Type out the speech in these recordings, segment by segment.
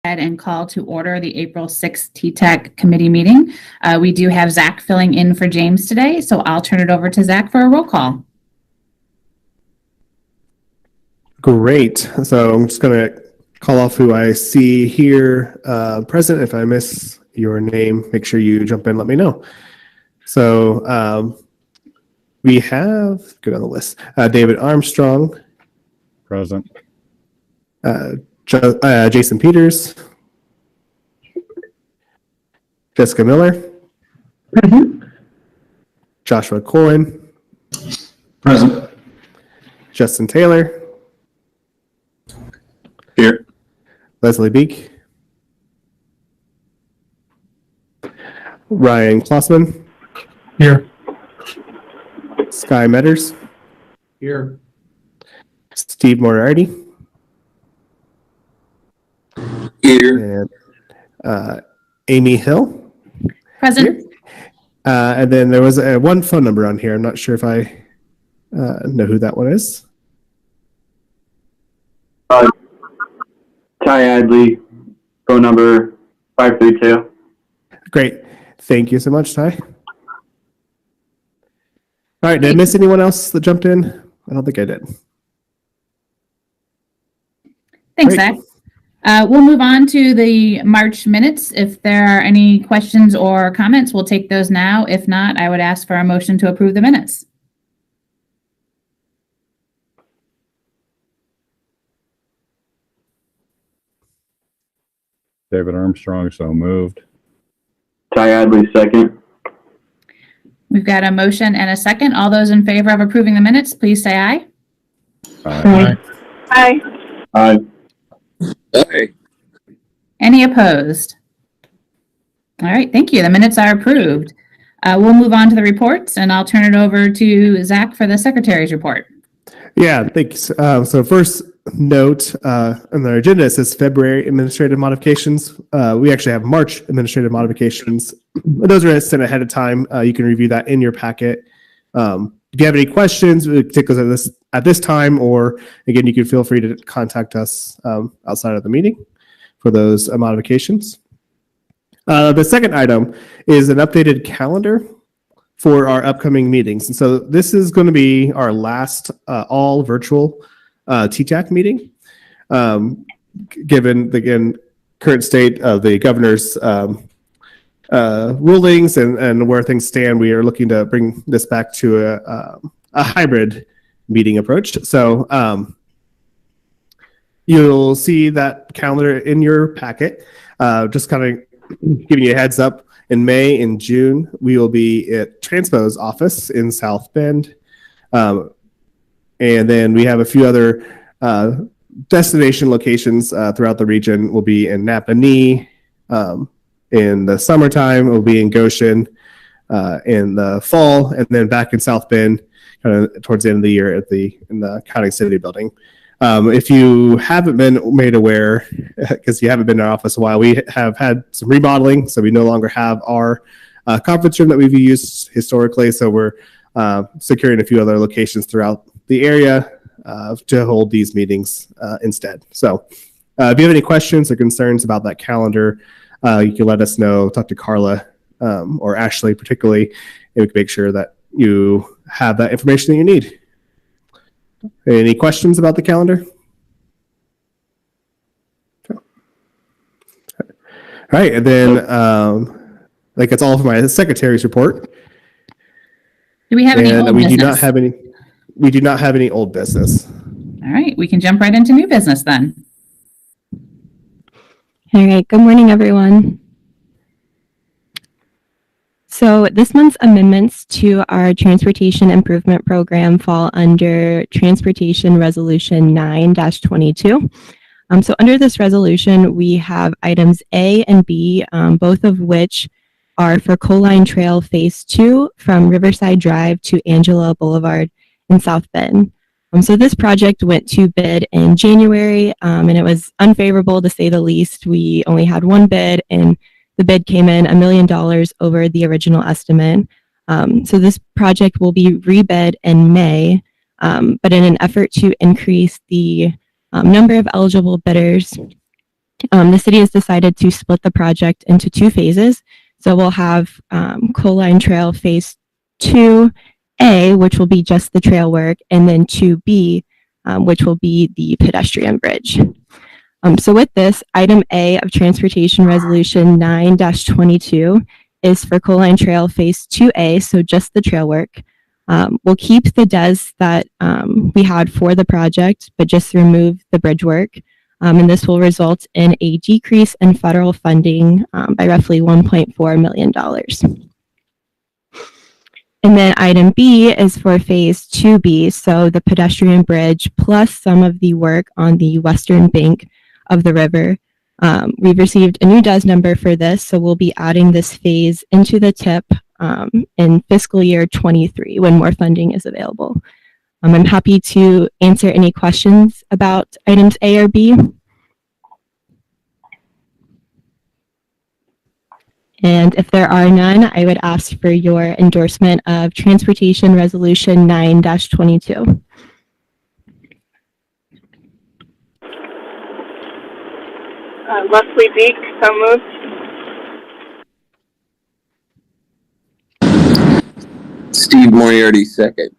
And call to order the April 6th TTAC committee meeting. We do have Zach filling in for James today, so I'll turn it over to Zach for a roll call. Great. So I'm just going to call off who I see here present. If I miss your name, make sure you jump in, let me know. So we have, good on the list, David Armstrong. Present. Jason Peters. Jessica Miller. Present. Joshua Corwin. Present. Justin Taylor. Here. Leslie Beek. Ryan Klossman. Here. Sky Metters. Here. Steve Moriarty. Here. And Amy Hill. Present. Here. And then there was one phone number on here. I'm not sure if I know who that one is. Ty Adley, phone number 532. Great. Thank you so much, Ty. All right. Did I miss anyone else that jumped in? I don't think I did. Thanks, Great. Zach. We'll move on to the March minutes. If there are any questions or comments, we'll take those now. If not, I would ask for a motion to approve the minutes. David Armstrong, so moved. Ty Adley, second. We've got a motion and a second. All those in favor of approving the minutes, please say aye. Aye. Aye. Aye. Aye. Any opposed? All right, thank you. The minutes are approved. We'll move on to the reports, and I'll turn it over to Zach for the secretary's report. Yeah, thanks. So first note on our agenda, it says February administrative modifications. We actually have March administrative modifications. Those are sent ahead of time. You can review that in your packet. If you have any questions, we can take those at this time, or again, you can feel free to contact us outside of the meeting for those modifications. The second item is an updated calendar for our upcoming meetings. And so this is going to be our last all virtual TTAC meeting. Given the current state of the governor's rulings and where things stand, we are looking to bring this back to a hybrid meeting approach. So you'll see that calendar in your packet. Just kind of giving you a heads up. In May and June, we will be at Transpo's office in South Bend. And then we have a few other destination locations throughout the region. We'll be in Napanee. In the summertime, we'll be in Goshen. In the fall, and then back in South Bend kind of towards the end of the year in the County City building. If you haven't been made aware, because you haven't been in our office a while, we have had some remodeling, so we no longer have our conference room that we've used historically. So we're securing a few other locations throughout the area to hold these meetings instead. So if you have any questions or concerns about that calendar, you can let us know, talk to Carla or Ashley particularly, and we can make sure that you have that information that you need. Any questions about the calendar? Okay. All right, and then like that's all for my secretary's report. Do we have any old business? We do not have any old business. All right, we can jump right into new business then. All right, good morning, everyone. So this month's amendments to our Transportation Improvement Program fall under Transportation Resolution 9-22. So under this resolution, we have items A and B, both of which are for Coline Trail Phase 2 from Riverside Drive to Angela Boulevard in South Bend. So this project went to bid in January, and it was unfavorable to say the least. We only had one bid, and the bid came in $1 million over the original estimate. So this project will be rebid in May, but in an effort to increase the number of eligible bidders, The city has decided to split the project into 2 phases. So we'll have Coal Line Trail Phase 2A, which will be just the trail work, and then 2B, which will be the pedestrian bridge. So with this, item A of Transportation Resolution 9-22 is for Coal Line Trail Phase 2A, so just the trail work. We'll keep the DES that we had for the project, but just remove the bridge work. And this will result in a decrease in federal funding by roughly $1.4 million. And then item B is for Phase 2B, so the pedestrian bridge plus some of the work on the western bank of the river. We've received a new DES number for this, so we'll be adding this phase into the TIP in fiscal year 23 when more funding is available. I'm happy to answer any questions about items A or B. And if there are none, I would ask for your endorsement of Transportation Resolution 9-22. Leslie Beek, so moved. Steve Moriarty, second.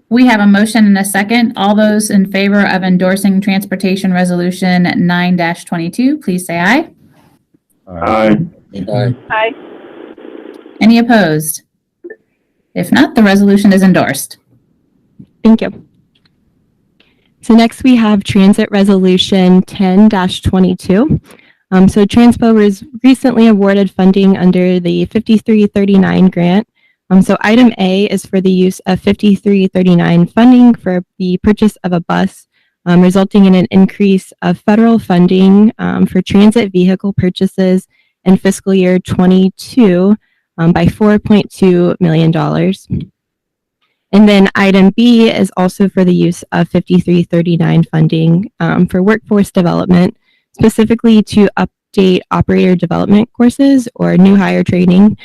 We have a motion and a second. All those in favor of endorsing Transportation Resolution 9-22, please say aye. Aye. Aye. Aye. Any opposed? If not, the resolution is endorsed. Thank you. So next we have Transit Resolution 10-22. So Transpo was recently awarded funding under the 5339 grant. So item A is for the use of 5339 funding for the purchase of a bus, resulting in an increase of federal funding for transit vehicle purchases in fiscal year 22 by $4.2 million. And then item B is also for the use of 5339 funding for workforce development, specifically to update operator development courses or new hire training,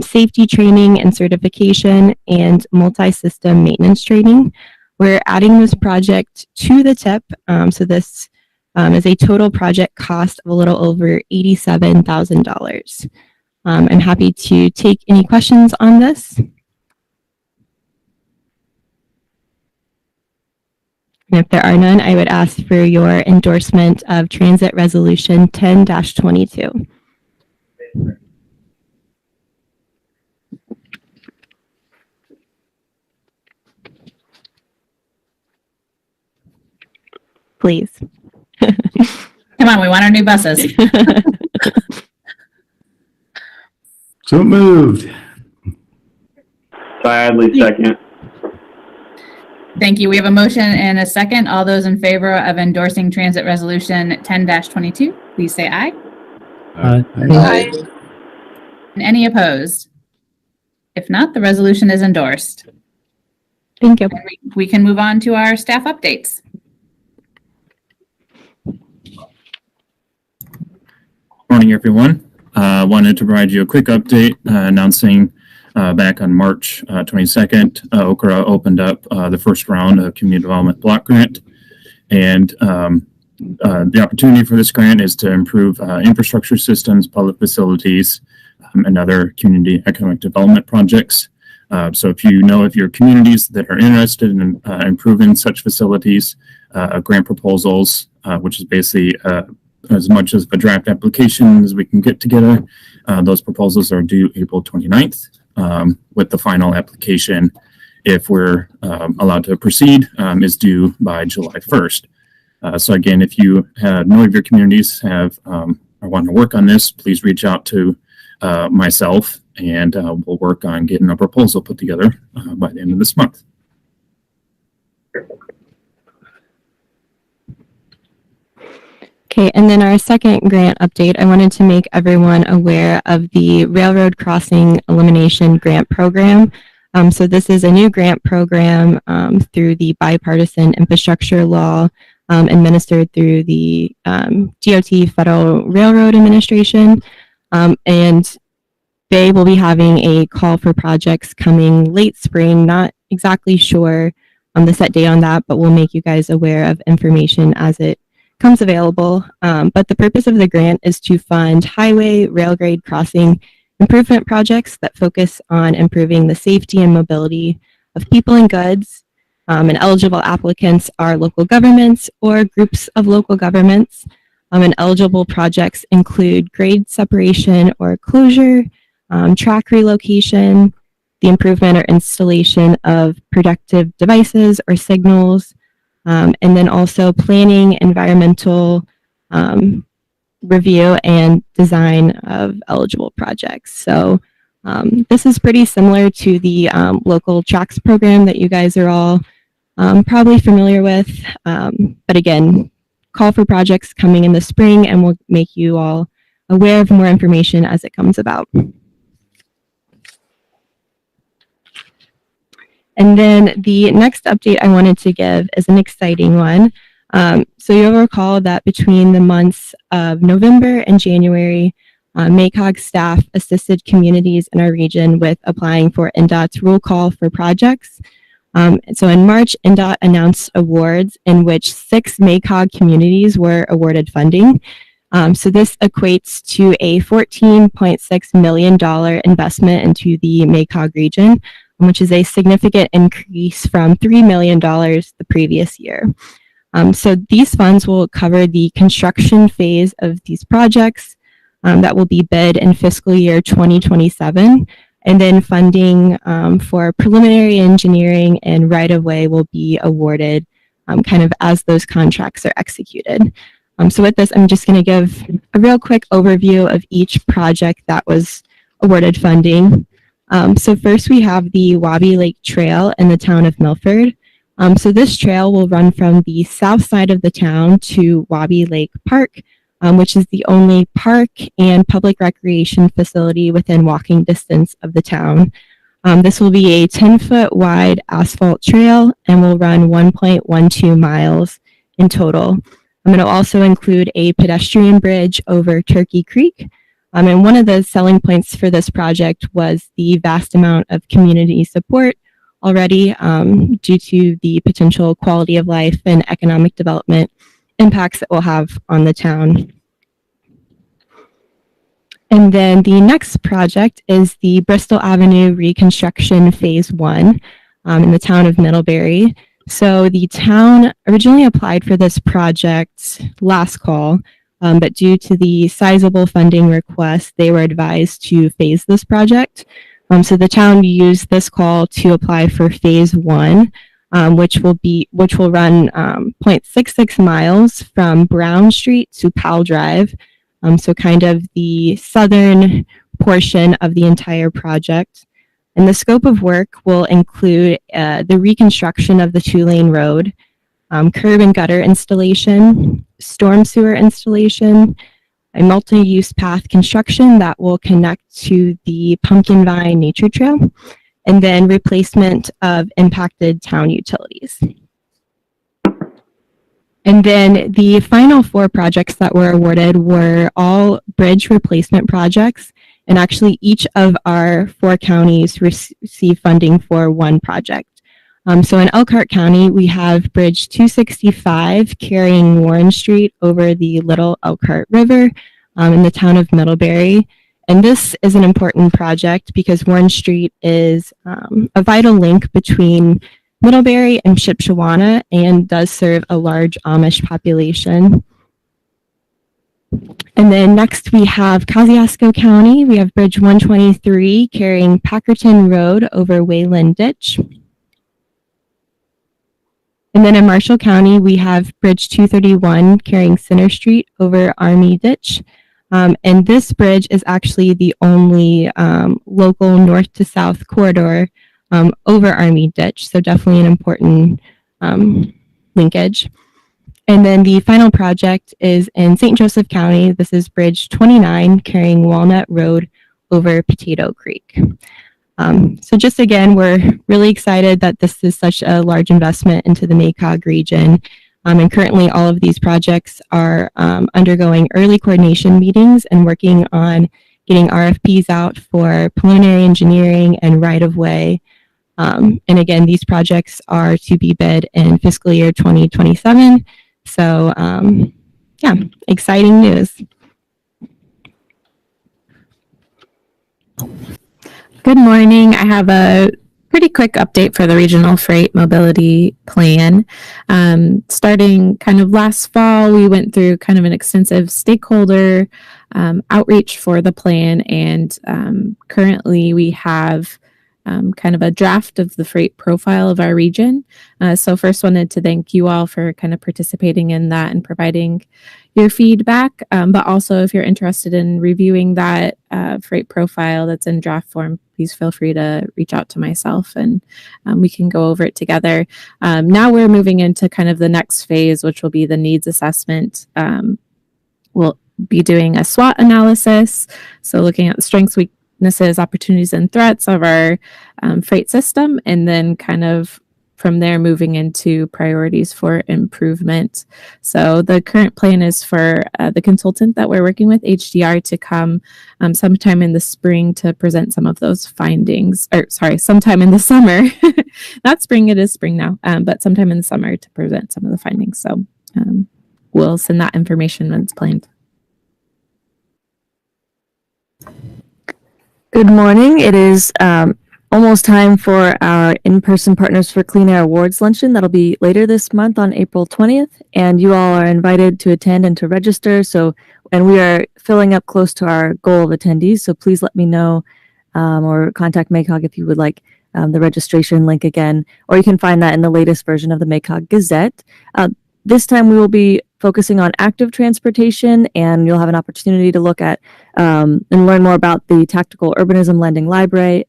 safety training and certification, and multi-system maintenance training. We're adding this project to the TIP. So this is a total project cost of a little over $87,000. I'm happy to take any questions on this. And if there are none, I would ask for your endorsement of Transit Resolution 10-22. Please. Come on, we want our new buses. So moved. Ty Adley, second. Thank you. We have a motion and a second. All those in favor of endorsing Transit Resolution 10-22, please say aye. Aye. Aye. And any opposed? If not, the resolution is endorsed. Thank you. We can move on to our staff updates. Morning, everyone. Wanted to provide you a quick update announcing back on March 22nd, Okra opened up the first round of Community Development Block Grant. And the opportunity for this grant is to improve infrastructure systems, public facilities, and other community economic development projects. So if you know of your communities that are interested in improving such facilities, grant proposals, which is basically as much as a draft application as we can get together. Those proposals are due April 29th, with the final application, if we're allowed to proceed, is due by July 1st. So again, if you know of your communities have or want to work on this, please reach out to myself, and we'll work on getting a proposal put together by the end of this month. Okay, and then our second grant update, I wanted to make everyone aware of the Railroad Crossing Elimination Grant Program. So this is a new grant program through the bipartisan infrastructure law administered through the DOT Federal Railroad Administration. And they will be having a call for projects coming late spring, not exactly sure the set date on that, but we'll make you guys aware of information as it comes available. But the purpose of the grant is to fund highway, rail grade crossing improvement projects that focus on improving the safety and mobility of people and goods. And eligible applicants are local governments or groups of local governments. And eligible projects include grade separation or closure, track relocation, the improvement or installation of productive devices or signals, and then also planning, environmental review, and design of eligible projects. So this is pretty similar to the local tracks program that you guys are all probably familiar with. But again, call for projects coming in the spring, and we'll make you all aware of more information as it comes about. And then the next update I wanted to give is an exciting one. So you'll recall that between the months of November and January, MACOG staff assisted communities in our region with applying for NDOT's roll call for projects. So in March, NDOT announced awards in which 6 MACOG communities were awarded funding. So this equates to a $14.6 million investment into the MACOG region, which is a significant increase from $3 million the previous year. So these funds will cover the construction phase of these projects that will be bid in fiscal year 2027. And then funding for preliminary engineering and right-of-way will be awarded kind of as those contracts are executed. So with this, I'm just going to give a real quick overview of each project that was awarded funding. So first we have the Wabi Lake Trail in the town of Milford. So this trail will run from the south side of the town to Wabi Lake Park, which is the only park and public recreation facility within walking distance of the town. This will be a 10-foot wide asphalt trail and will run 1.12 miles in total. It'll also include a pedestrian bridge over Turkey Creek. And one of the selling points for this project was the vast amount of community support already due to the potential quality of life and economic development impacts it will have on the town. And then the next project is the Bristol Avenue Reconstruction Phase 1 in the town of Middlebury. So the town originally applied for this project last call, but due to the sizable funding request, they were advised to phase this project. So the town used this call to apply for Phase 1, which will run 0.66 miles from Brown Street to Powell Drive. So kind of the southern portion of the entire project. And the scope of work will include the reconstruction of the 2-lane road, curb and gutter installation, storm sewer installation, a multi-use path construction that will connect to the Pumpkin Vine Nature Trail, and then replacement of impacted town utilities. And then the final 4 projects that were awarded were all bridge replacement projects. And actually each of our 4 counties received funding for 1 project. So in Elkhart County, we have Bridge 265 carrying Warren Street over the Little Elkhart River in the town of Middlebury. And this is an important project because Warren Street is a vital link between Middlebury and Shipshewana and does serve a large Amish population. And then next we have Kosciuszko County. We have Bridge 123 carrying Packerton Road over Wayland Ditch. And then in Marshall County, we have Bridge 231 carrying Center Street over Army Ditch. And this bridge is actually the only local north to south corridor over Army Ditch. So definitely an important linkage. And then the final project is in St. Joseph County. This is Bridge 29 carrying Walnut Road over Potato Creek. So just again, we're really excited that this is such a large investment into the MACOG region. And currently all of these projects are undergoing early coordination meetings and working on getting RFPs out for preliminary engineering and right-of-way. And again, these projects are to be bid in fiscal year 2027. So yeah, exciting news. Good morning. I have a pretty quick update for the Regional Freight Mobility Plan. Starting kind of last fall, we went through kind of an extensive stakeholder outreach for the plan, and currently we have kind of a draft of the freight profile of our region. So first wanted to thank you all for kind of participating in that and providing your feedback, but also if you're interested in reviewing that freight profile that's in draft form, please feel free to reach out to myself and we can go over it together. Now we're moving into kind of the next phase, which will be the needs assessment. We'll be doing a SWOT analysis, so looking at the strengths, weaknesses, opportunities, and threats of our freight system, and then kind of from there moving into priorities for improvement. So the current plan is for the consultant that we're working with, HDR, to come sometime in the spring to present some of those findings, or sorry, sometime in the summer, not spring, it is spring now, but sometime in the summer to present some of the findings. So we'll send that information when it's planned. Good morning. It is almost time for our in-person Partners for Clean Air Awards luncheon. That'll be later this month on April 20th, and you all are invited to attend and to register. And we are filling up close to our goal of attendees, so please let me know or contact MACOG if you would like the registration link again, or you can find that in the latest version of the MACOG Gazette. This time we will be focusing on active transportation, and you'll have an opportunity to look at and learn more about the Tactical Urbanism Lending Library,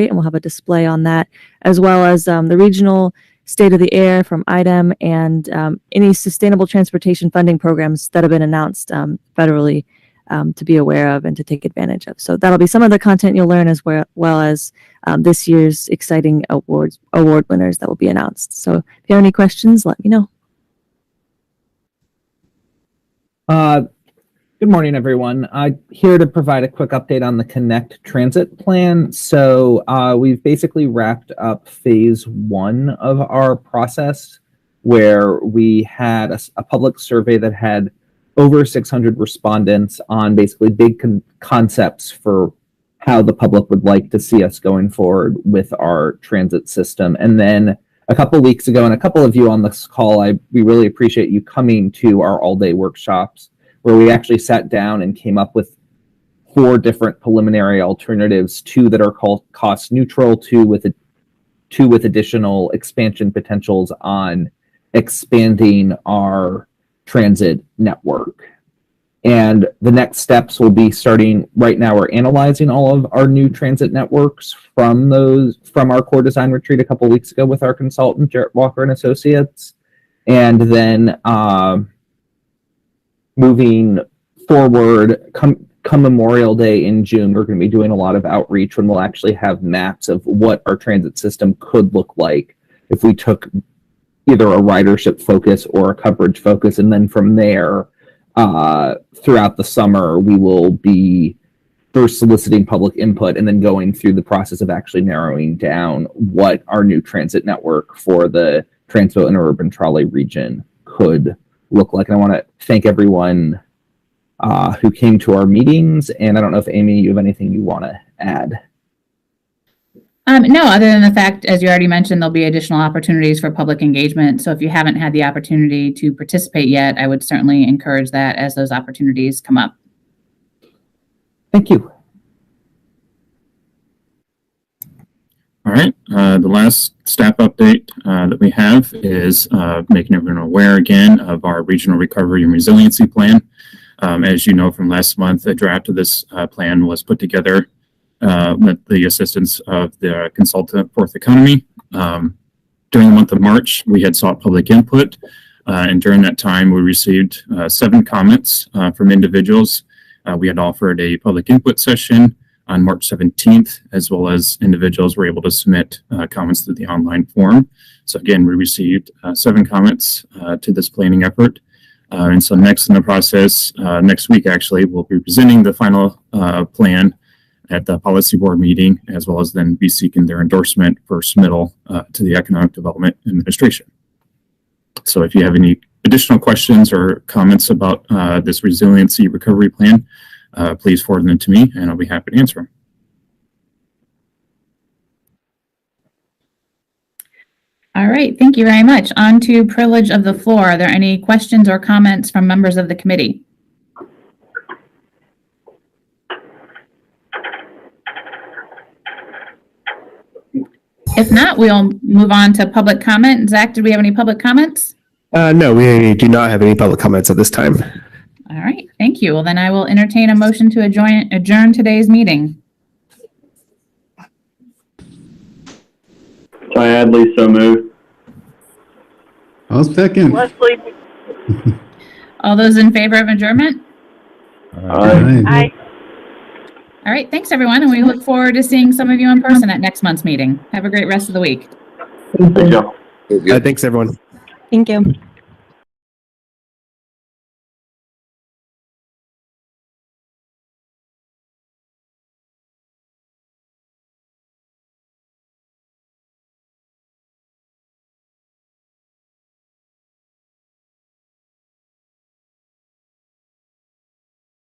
and we'll have a display on that, as well as the regional state of the air from IDEM and any sustainable transportation funding programs that have been announced federally to be aware of and to take advantage of. So that'll be some of the content you'll learn, as well as this year's exciting award winners that will be announced. So if you have any questions, let me know. Good morning, everyone. Here to provide a quick update on the Connect Transit Plan. So we've basically wrapped up phase 1 of our process, where we had a public survey that had over 600 respondents on basically big concepts for how the public would like to see us going forward with our transit system. And then a couple of weeks ago, and a couple of you on this call, we really appreciate you coming to our all-day workshops, where we actually sat down and came up with 4 different preliminary alternatives, 2 that are called cost neutral, 2 with additional expansion potentials on expanding our transit network. And the next steps will be starting right now. We're analyzing all of our new transit networks from our core design retreat a couple of weeks ago with our consultant, Jarrett Walker and Associates. And then moving forward, come Memorial Day in June, we're going to be doing a lot of outreach when we'll actually have maps of what our transit system could look like if we took either a ridership focus or a coverage focus. And then from there, throughout the summer, we will be first soliciting public input and then going through the process of actually narrowing down what our new transit network for the Transpo Interurban Trolley region could look like. And I want to thank everyone who came to our meetings. And I don't know if, Amy, you have anything you want to add? No, other than the fact, as you already mentioned, there'll be additional opportunities for public engagement. So if you haven't had the opportunity to participate yet, I would certainly encourage that as those opportunities come up. Thank you. All right. The last staff update that we have is making everyone aware again of our Regional Recovery and Resiliency Plan. As you know from last month, a draft of this plan was put together with the assistance of the consultant, Fourth Economy. During the month of March, we had sought public input, and during that time, we received 7 comments from individuals. We had offered a public input session on March 17th, as well as individuals were able to submit comments through the online form. So again, we received 7 comments to this planning effort. And so next in the process, next week actually, we'll be presenting the final plan at the policy board meeting, as well as then be seeking their endorsement for submittal to the Economic Development Administration. So if you have any additional questions or comments about this resiliency recovery plan, please forward them to me and I'll be happy to answer them. All right, thank you very much. On to privilege of the floor. Are there any questions or comments from members of the committee? If not, we'll move on to public comment. Zach, did we have any public comments? No, we do not have any public comments at this time. All right, thank you. Well, then I will entertain a motion to adjourn today's meeting. Ty Adley, so moved. I'll second. Leslie. All those in favor of adjournment? Aye. Aye. All right, thanks everyone, and we look forward to seeing some of you in person at next month's meeting. Have a great rest of the week. Thank you. Thanks, everyone. Thank you.